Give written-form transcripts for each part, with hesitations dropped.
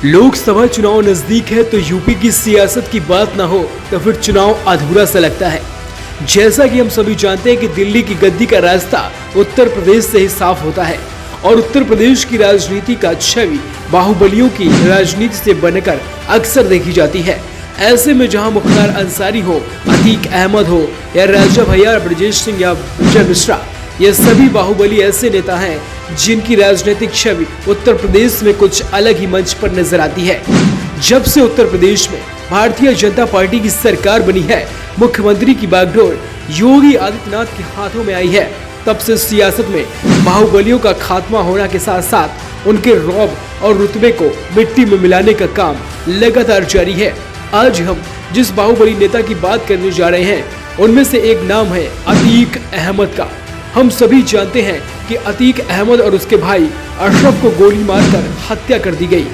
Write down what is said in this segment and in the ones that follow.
लोकसभा चुनाव नजदीक है तो यूपी की सियासत की बात ना हो तो फिर चुनाव अधूरा सा लगता है। जैसा कि हम सभी जानते हैं कि दिल्ली की गद्दी का रास्ता उत्तर प्रदेश से ही साफ होता है और उत्तर प्रदेश की राजनीति का छवि बाहुबलियों की राजनीति से बनकर अक्सर देखी जाती है। ऐसे में जहां मुख्तार अंसारी हो, अतीक अहमद हो या राजा भैया, ब्रजेश सिंह या विजय मिश्रा, ये सभी बाहुबली ऐसे नेता हैं जिनकी राजनीतिक छवि उत्तर प्रदेश में कुछ अलग ही मंच पर नजर आती है। जब से उत्तर प्रदेश में भारतीय जनता पार्टी की सरकार बनी है, मुख्यमंत्री की बागडोर योगी आदित्यनाथ के हाथों में आई है, तब से सियासत में बाहुबलियों का खात्मा होने के साथ साथ उनके रौब और रुतबे को मिट्टी में मिलाने का काम लगातार जारी है। आज हम जिस बाहुबली नेता की बात करने जा रहे हैं उनमें से एक नाम है अतीक अहमद का। हम सभी जानते हैं कि अतीक अहमद और उसके भाई अशरफ को गोली मारकर हत्या कर दी गई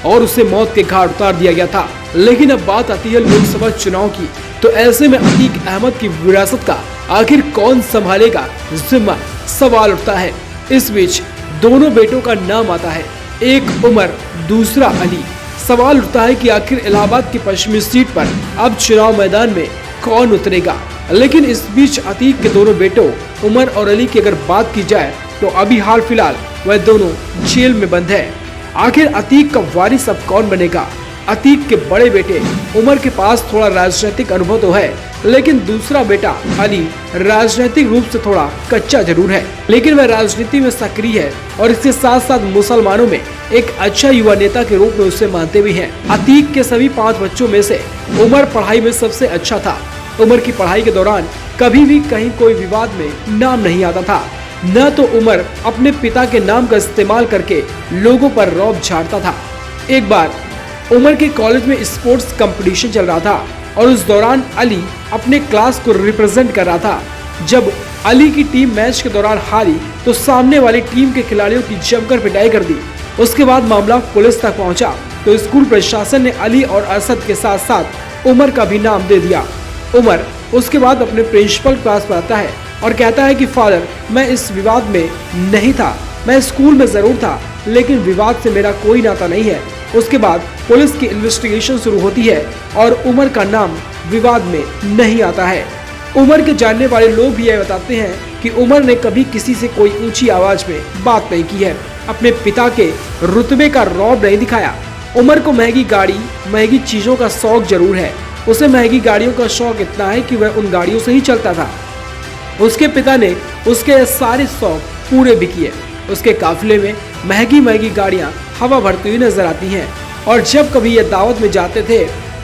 और उसे मौत के घाट उतार दिया गया था। लेकिन अब बात आती है लोकसभा चुनाव की, तो ऐसे में अतीक अहमद की विरासत का आखिर कौन संभालेगा जिम्मा, सवाल उठता है। इस बीच दोनों बेटों का नाम आता है, एक उमर, दूसरा अली। सवाल उठता है कि आखिर इलाहाबाद की पश्चिमी सीट पर अब चुनाव मैदान में कौन उतरेगा। लेकिन इस बीच अतीक के दोनों बेटों उमर और अली की अगर बात की जाए तो अभी हाल फिलहाल वह दोनों जेल में बंद है। आखिर अतीक का वारिस अब कौन बनेगा? अतीक के बड़े बेटे उमर के पास थोड़ा राजनीतिक अनुभव तो है, लेकिन दूसरा बेटा अली राजनीतिक रूप से थोड़ा कच्चा जरूर है, लेकिन वह राजनीति में सक्रिय है और इसके साथ साथ मुसलमानों में एक अच्छा युवा नेता के रूप में उसे मानते भी हैं। अतीक के सभी 5 बच्चों में से उमर पढ़ाई में सबसे अच्छा था। उमर की पढ़ाई के दौरान कभी भी कहीं कोई विवाद में नाम नहीं आता था, न तो उमर अपने पिता के नाम का इस्तेमाल करके लोगों पर रौब झाड़ता था। एक बार उमर के कॉलेज में स्पोर्ट्स कंपटीशन चल रहा था और उस दौरान अली अपने क्लास को रिप्रेजेंट कर रहा था। जब अली की टीम मैच के दौरान हारी तो सामने वाली टीम के खिलाड़ियों की जमकर पिटाई कर दी। उसके बाद मामला पुलिस तक पहुंचा तो स्कूल प्रशासन ने अली और असद के साथ साथ उमर का भी नाम दे दिया। उमर उसके बाद अपने प्रिंसिपल क्लास पर आता है और कहता है कि फादर, मैं इस विवाद में नहीं था, मैं स्कूल में जरूर था लेकिन विवाद से मेरा कोई नाता नहीं है। उसके बाद पुलिस की इन्वेस्टिगेशन शुरू होती है और उमर का नाम विवाद में नहीं आता है। उमर के जानने वाले लोग भी यह बताते हैं कि उमर ने कभी किसी से कोई ऊंची आवाज में बात नहीं की है, अपने पिता के रुतबे का रौब नहीं दिखाया। उमर को महंगी गाड़ी, महंगी चीजों का शौक जरूर है। उसे महंगी गाड़ियों का शौक इतना है कि वह उन गाड़ियों से ही चलता था। उसके पिता ने उसके सारे शौक पूरे भी किए। उसके काफिले में महंगी महंगी गाड़ियां हवा भरती हुई नजर आती हैं और जब कभी ये दावत में जाते थे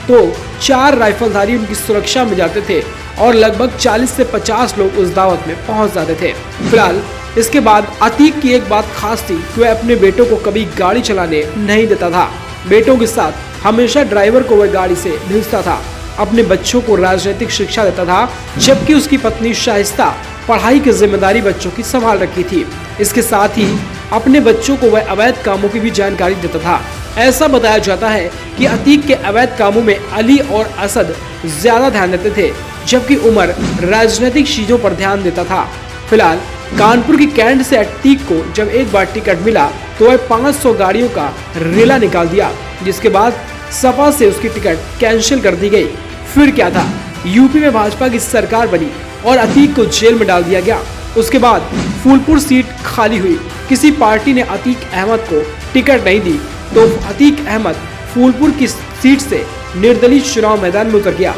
तो 4 राइफलधारी उनकी सुरक्षा में जाते थे और लगभग 40 से 50 लोग उस दावत में पहुंच जाते थे। फिलहाल इसके बाद अतीक की एक बात खास थी कि वह अपने बेटों को कभी गाड़ी चलाने नहीं देता था। बेटों के साथ हमेशा ड्राइवर को वह गाड़ी से भेजता था। अपने बच्चों को राजनीतिक शिक्षा देता था, जबकि उसकी पत्नी शाइस्ता पढ़ाई की जिम्मेदारी बच्चों की संभाल रखी थी। इसके साथ ही अपने बच्चों को वह अवैध कामों की भी जानकारी देता था। ऐसा बताया जाता है कि अतीक के अवैध कामों में अली और असद ज्यादा ध्यान देते थे, जबकि उमर राजनीतिक चीजों पर ध्यान देता था। फिलहाल कानपुर की कैंट से अतीक को जब एक बार टिकट मिला तो वह 500 गाड़ियों का रेला निकाल दिया, जिसके बाद सपा से उसकी टिकट कैंसिल कर दी गई। फिर क्या था, यूपी में भाजपा की सरकार बनी और अतीक को जेल में डाल दिया गया। उसके बाद फूलपुर सीट खाली हुई। किसी पार्टी ने अतीक अहमद को टिकट नहीं दी तो अतीक अहमद फूलपुर की सीट से निर्दलीय चुनाव मैदान में उतर गया।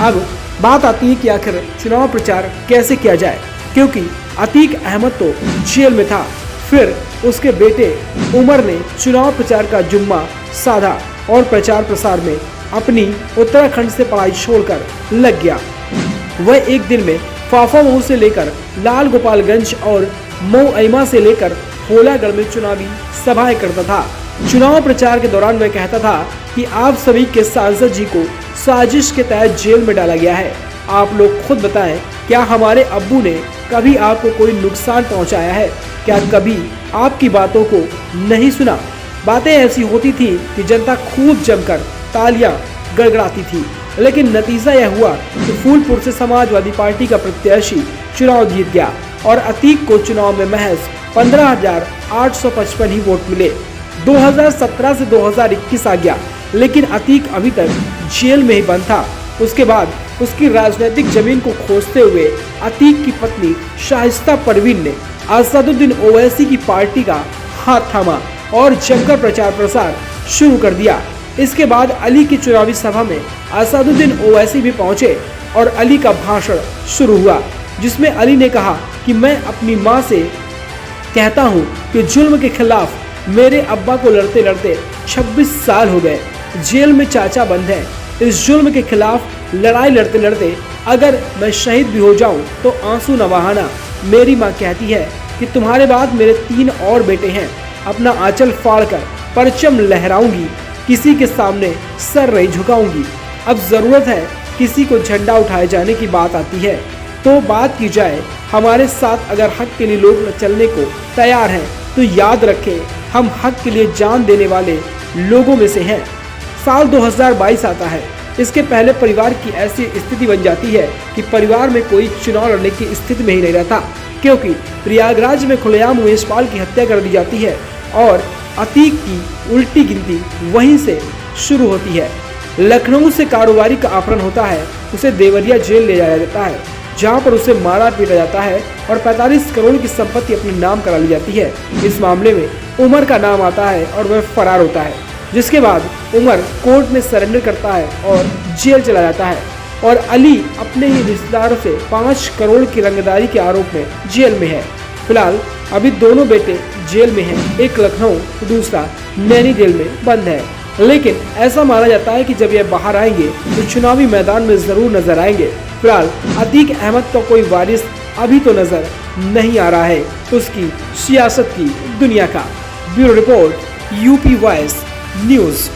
अब बात आती है कि आखिर चुनाव प्रचार कैसे किया जाए, क्योंकि अतीक अहमद तो जेल में था। फिर उसके बेटे उमर ने चुनाव प्रचार का जुम्मा साधा और प्रचार प्रसार में अपनी उत्तराखंड से पढ़ाई छोड़कर लग गया। वह एक दिन में फाफामऊ से लेकर लाल गोपालगंज और मऊअइमा से लेकर होलागढ़ में चुनावी सभाएं करता था। चुनाव प्रचार के दौरान वह कहता था कि आप सभी के सांसद जी को साजिश के तहत जेल में डाला गया है। आप लोग खुद बताएं, क्या हमारे अब्बू ने कभी आपको कोई नुकसान पहुंचाया है? क्या कभी आपकी बातों को नहीं सुना? बातें ऐसी होती थी कि जनता खूब जमकर तालियां गड़गड़ाती थी, लेकिन नतीजा यह हुआ कि फूलपुर से समाजवादी पार्टी का प्रत्याशी चुनाव जीत गया और अतीक को चुनाव में महज 15,855 ही वोट मिले। 2017 से 2021 आ गया, लेकिन अतीक अभी तक जेल में ही बंद था। उसके बाद उसकी राजनीतिक जमीन को खोजते हुए अतीक की पत्नी शाइस्ता परवीन ने असदुद्दीन ओवैसी की पार्टी का हाथ थामा और जमकर प्रचार प्रसार शुरू कर दिया। इसके बाद अली की चुनावी सभा में असदुद्दीन ओवैसी भी पहुंचे और अली का भाषण शुरू हुआ, जिसमें अली ने कहा कि मैं अपनी मां से कहता हूं कि जुल्म के खिलाफ मेरे अब्बा को लड़ते लड़ते 26 साल हो गए, जेल में चाचा बंद है। इस जुल्म के खिलाफ लड़ाई लड़ते लड़ते अगर मैं शहीद भी हो जाऊं तो आंसू न बहाना। मेरी मां कहती है कि तुम्हारे बाद मेरे 3 और बेटे हैं। अपना आंचल फाड़कर परचम लहराऊंगी, किसी के सामने सर नहीं झुकाऊंगी। अब जरूरत है किसी को झंडा उठाए जाने की बात आती है तो बात की जाए। हमारे साथ अगर हक के लिए लोग चलने को तैयार हैं तो याद रखें, हम हक के लिए जान देने वाले लोगों में से हैं। साल 2022 आता है। इसके पहले परिवार की ऐसी स्थिति बन जाती है कि परिवार में कोई चुनाव लड़ने की स्थिति में ही नहीं रहता, क्योंकि प्रयागराज में खुलेआम उमेश पाल की हत्या कर दी जाती है और अतीक की उल्टी गिनती वहीं से शुरू होती है। लखनऊ से कारोबारी का अपहरण होता है, उसे देवरिया जेल ले जाया जाता है, जहां पर उसे मारा पीटा जाता है और 45 करोड़ की संपत्ति अपने नाम करा ली जाती है। इस मामले में उमर का नाम आता है और वह फरार होता है, जिसके बाद उमर कोर्ट में सरेंडर करता है और जेल चला जाता है और अली अपने ही रिश्तेदारों से 5 करोड़ की रंगदारी के आरोप में जेल में है। फिलहाल अभी दोनों बेटे जेल में हैं, एक लखनऊ दूसरा नैनी जेल में बंद है। लेकिन ऐसा माना जाता है कि जब यह बाहर आएंगे तो चुनावी मैदान में जरूर नजर आएंगे। फिलहाल अतीक अहमद का कोई वारिस अभी तो नजर नहीं आ रहा है उसकी सियासत की दुनिया का। Bureau report, UP voice news.